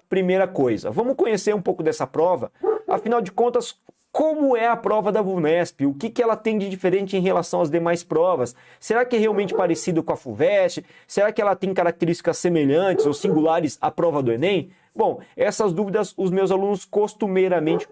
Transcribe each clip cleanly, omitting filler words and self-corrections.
Primeira coisa, vamos conhecer um pouco dessa prova. Afinal de contas, como é a prova da VUNESP? O que ela tem de diferente em relação às demais provas? Será que é realmente parecido com a FUVEST? Será que ela tem características semelhantes ou singulares à prova do Enem? Bom, essas dúvidas os meus alunos costumeiramente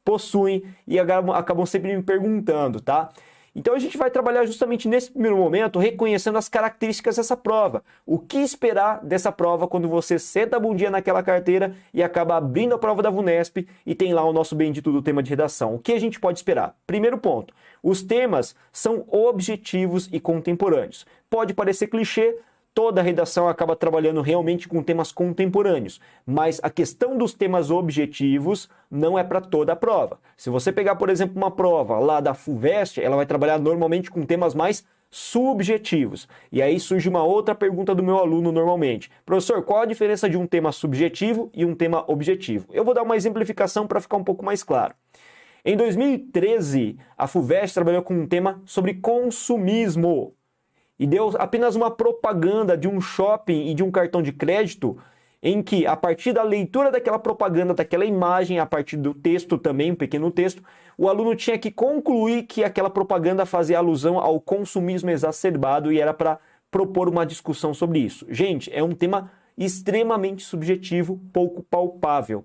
possuem e acabam sempre me perguntando, tá? Então a gente vai trabalhar justamente nesse primeiro momento, reconhecendo as características dessa prova. O que esperar dessa prova quando você senta a bundinha naquela carteira e acaba abrindo a prova da VUNESP e tem lá o nosso bendito do tema de redação. O que a gente pode esperar? Primeiro ponto, os temas são objetivos e contemporâneos. Pode parecer clichê, toda a redação acaba trabalhando realmente com temas contemporâneos, mas a questão dos temas objetivos não é para toda a prova. Se você pegar, por exemplo, uma prova lá da FUVEST, ela vai trabalhar normalmente com temas mais subjetivos. E aí surge uma outra pergunta do meu aluno normalmente. Professor, qual a diferença de um tema subjetivo e um tema objetivo? Eu vou dar uma exemplificação para ficar um pouco mais claro. Em 2013, a FUVEST trabalhou com um tema sobre consumismo. E deu apenas uma propaganda de um shopping e de um cartão de crédito em que, a partir da leitura daquela propaganda, daquela imagem, a partir do texto também, um pequeno texto, o aluno tinha que concluir que aquela propaganda fazia alusão ao consumismo exacerbado e era para propor uma discussão sobre isso. Gente, é um tema extremamente subjetivo, pouco palpável.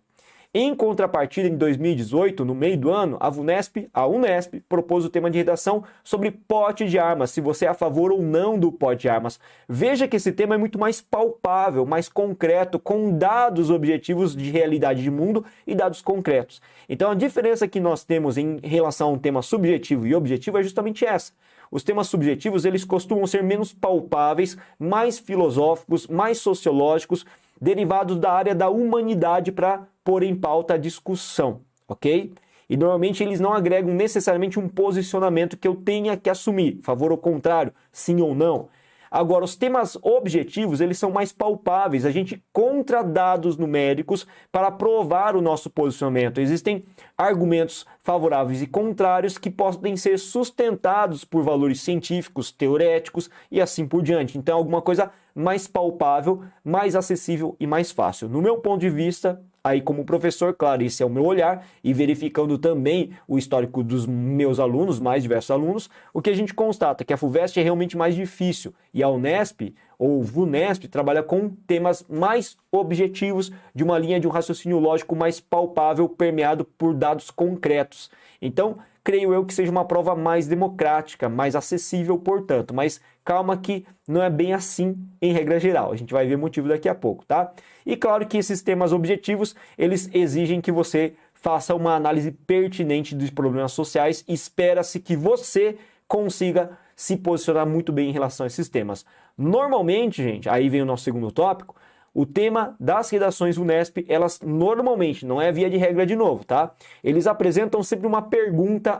Em contrapartida, em 2018, no meio do ano, a Unesp, propôs o tema de redação sobre porte de armas, se você é a favor ou não do porte de armas. Veja que esse tema é muito mais palpável, mais concreto, com dados objetivos de realidade de mundo e dados concretos. Então a diferença que nós temos em relação a um tema subjetivo e objetivo é justamente essa. Os temas subjetivos, eles costumam ser menos palpáveis, mais filosóficos, mais sociológicos, derivados da área da humanidade para pôr em pauta a discussão, ok? E normalmente eles não agregam necessariamente um posicionamento que eu tenha que assumir, favor ou contrário, sim ou não. Agora, os temas objetivos, eles são mais palpáveis, a gente encontra dados numéricos para provar o nosso posicionamento. Existem argumentos favoráveis e contrários que podem ser sustentados por valores científicos, teoréticos e assim por diante. Então, alguma coisa mais palpável, mais acessível e mais fácil. No meu ponto de vista, aí como professor, claro, esse é o meu olhar, e verificando também o histórico dos meus alunos, mais diversos alunos, o que a gente constata é que a FUVEST é realmente mais difícil, e a Unesp, ou VUNESP, trabalha com temas mais objetivos, de uma linha de um raciocínio lógico mais palpável, permeado por dados concretos. Então, creio eu que seja uma prova mais democrática, mais acessível, portanto, mas calma que não é bem assim em regra geral, a gente vai ver motivo daqui a pouco, tá? E claro que esses temas objetivos, eles exigem que você faça uma análise pertinente dos problemas sociais, espera-se que você consiga se posicionar muito bem em relação a esses temas. Normalmente, gente, aí vem o nosso segundo tópico, o tema das redações Unesp, elas normalmente, não é via de regra de novo, tá? Eles apresentam sempre uma pergunta,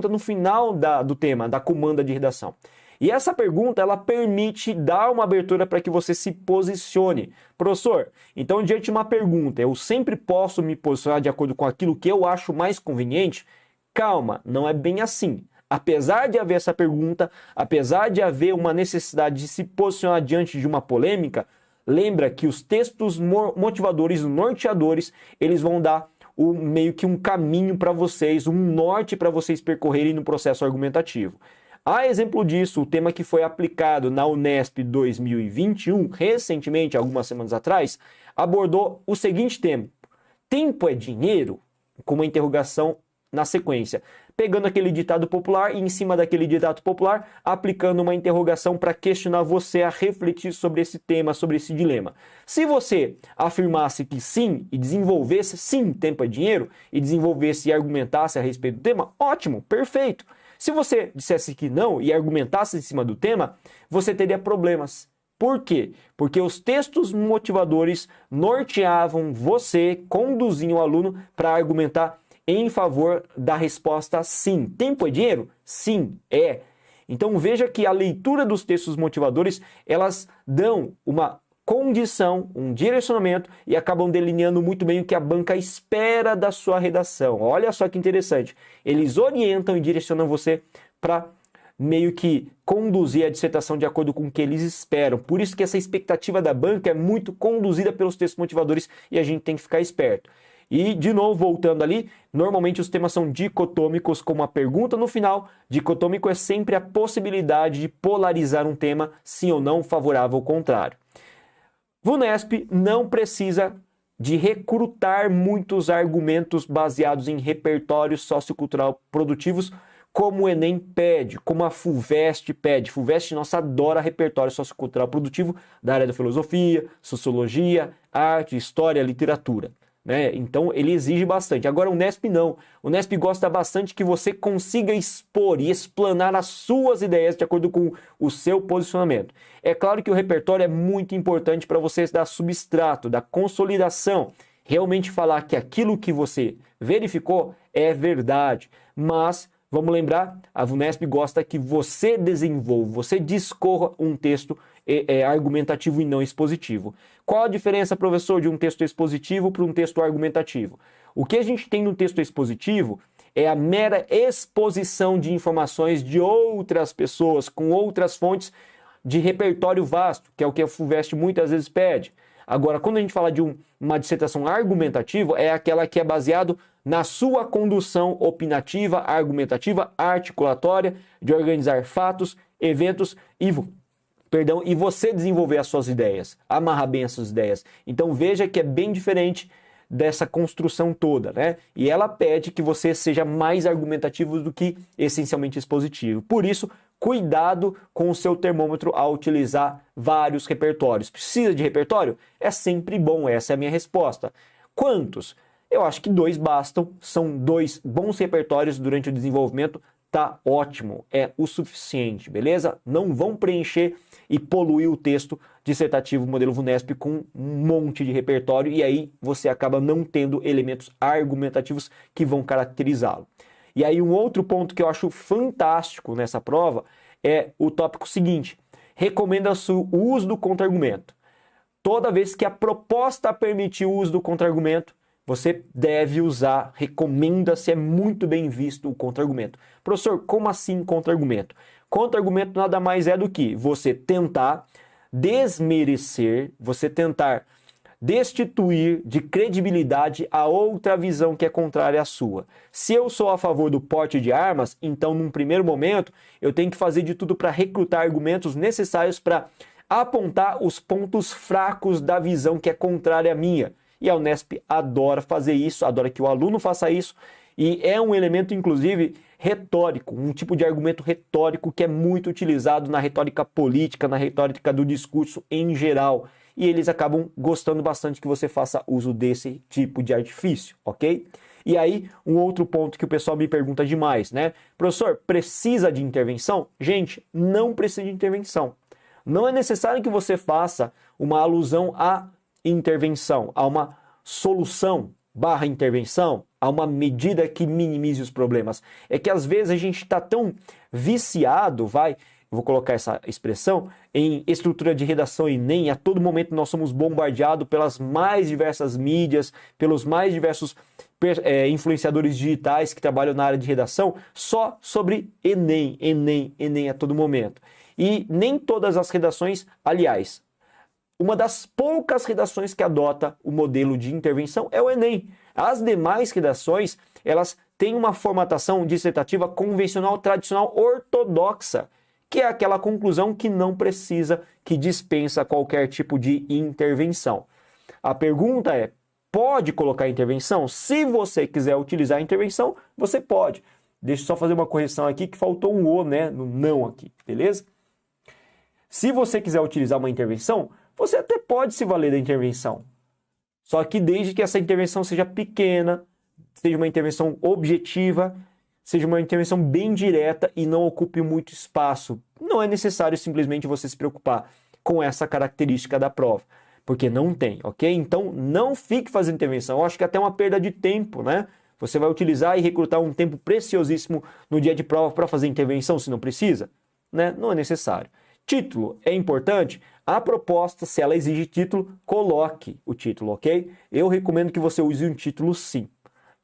no final do tema, da comanda de redação. E essa pergunta, ela permite dar uma abertura para que você se posicione. Professor, então diante de uma pergunta, eu sempre posso me posicionar de acordo com aquilo que eu acho mais conveniente? Calma, não é bem assim. Apesar de haver essa pergunta, apesar de haver uma necessidade de se posicionar diante de uma polêmica, lembra que os textos motivadores, norteadores, eles vão dar meio que um caminho para vocês, um norte para vocês percorrerem no processo argumentativo. A exemplo disso, o tema que foi aplicado na Unesp 2021, recentemente, algumas semanas atrás, abordou o seguinte tema: tempo é dinheiro? Com uma interrogação na sequência, pegando aquele ditado popular e em cima daquele ditado popular, aplicando uma interrogação para questionar você a refletir sobre esse tema, sobre esse dilema. Se você afirmasse que sim e desenvolvesse sim, tempo é dinheiro, e desenvolvesse e argumentasse a respeito do tema, ótimo, perfeito. Se você dissesse que não e argumentasse em cima do tema, você teria problemas. Por quê? Porque os textos motivadores norteavam você, conduziam o aluno para argumentar em favor da resposta sim. Tempo é dinheiro? Sim, é. Então veja que a leitura dos textos motivadores, elas dão uma condição, um direcionamento e acabam delineando muito bem o que a banca espera da sua redação. Olha só que interessante. Eles orientam e direcionam você para meio que conduzir a dissertação de acordo com o que eles esperam. Por isso que essa expectativa da banca é muito conduzida pelos textos motivadores e a gente tem que ficar esperto. E, de novo, voltando ali, normalmente os temas são dicotômicos, com uma pergunta no final. Dicotômico é sempre a possibilidade de polarizar um tema, sim ou não, favorável ou contrário. VUNESP não precisa de recrutar muitos argumentos baseados em repertórios sociocultural produtivos, como o Enem pede, como a FUVEST pede. FUVEST, nossa, adora repertório sociocultural produtivo da área da filosofia, sociologia, arte, história, literatura, né? Então ele exige bastante. Agora o Unesp não. O Unesp gosta bastante que você consiga expor e explanar as suas ideias de acordo com o seu posicionamento. É claro que o repertório é muito importante para você dar substrato, da consolidação, realmente falar que aquilo que você verificou é verdade, mas vamos lembrar, a VUNESP gosta que você desenvolva, você discorra um texto argumentativo e não expositivo. Qual a diferença, professor, de um texto expositivo para um texto argumentativo? O que a gente tem no texto expositivo é a mera exposição de informações de outras pessoas, com outras fontes de repertório vasto, que é o que a FUVEST muitas vezes pede. Agora, quando a gente fala de uma dissertação argumentativa, é aquela que é baseado na sua condução opinativa, argumentativa, articulatória, de organizar fatos, eventos e você desenvolver as suas ideias, amarrar bem as suas ideias. Então veja que é bem diferente dessa construção toda, né? E ela pede que você seja mais argumentativo do que essencialmente expositivo. Por isso, cuidado com o seu termômetro ao utilizar vários repertórios. Precisa de repertório? É sempre bom, essa é a minha resposta. Quantos? Eu acho que 2 bastam, são 2 bons repertórios durante o desenvolvimento, tá ótimo, é o suficiente, beleza? Não vão preencher e poluir o texto dissertativo modelo VUNESP com um monte de repertório e aí você acaba não tendo elementos argumentativos que vão caracterizá-lo. E aí um outro ponto que eu acho fantástico nessa prova é o tópico seguinte: recomenda-se o uso do contra-argumento. Toda vez que a proposta permitir o uso do contra-argumento, você deve usar, recomenda-se, é muito bem visto o contra-argumento. Professor, como assim contra-argumento? Contra-argumento nada mais é do que você tentar desmerecer, você tentar destituir de credibilidade a outra visão que é contrária à sua. Se eu sou a favor do porte de armas, então num primeiro momento eu tenho que fazer de tudo para recrutar argumentos necessários para apontar os pontos fracos da visão que é contrária à minha. E a Unesp adora fazer isso, adora que o aluno faça isso, e é um elemento, inclusive, retórico, um tipo de argumento retórico que é muito utilizado na retórica política, na retórica do discurso em geral. E eles acabam gostando bastante que você faça uso desse tipo de artifício, ok? E aí, um outro ponto que o pessoal me pergunta demais, né? Professor, precisa de intervenção? Gente, não precisa de intervenção. Não é necessário que você faça uma alusão à intervenção, a uma solução / intervenção, a uma medida que minimize os problemas. É que às vezes a gente está tão viciado, vou colocar essa expressão, em estrutura de redação Enem, a todo momento nós somos bombardeados pelas mais diversas mídias, pelos mais diversos influenciadores digitais que trabalham na área de redação, só sobre Enem, Enem, Enem a todo momento. E nem todas as redações, aliás, uma das poucas redações que adota o modelo de intervenção é o Enem. As demais redações, elas têm uma formatação dissertativa convencional, tradicional, ortodoxa, que é aquela conclusão que não precisa, que dispensa qualquer tipo de intervenção. A pergunta é, pode colocar intervenção? Se você quiser utilizar a intervenção, você pode. Deixa eu só fazer uma correção aqui, que faltou um O, né, no não aqui, beleza? Se você quiser utilizar uma intervenção, você até pode se valer da intervenção. Só que desde que essa intervenção seja pequena, seja uma intervenção objetiva, seja uma intervenção bem direta e não ocupe muito espaço. Não é necessário simplesmente você se preocupar com essa característica da prova, porque não tem, ok? Então não fique fazendo intervenção. Eu acho que é até uma perda de tempo, né? Você vai utilizar e recrutar um tempo preciosíssimo no dia de prova para fazer intervenção se não precisa, né? Não é necessário. Título é importante? A proposta, se ela exige título, coloque o título, ok? Eu recomendo que você use um título sim.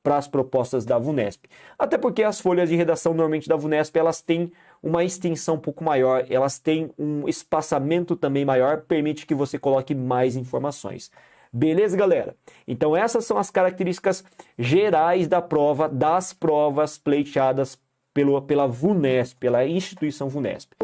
para as propostas da VUNESP. Até porque as folhas de redação normalmente da VUNESP, elas têm uma extensão um pouco maior, elas têm um espaçamento também maior, permite que você coloque mais informações. Beleza, galera? Então essas são as características gerais da prova, das provas pleiteadas pela VUNESP, pela instituição VUNESP.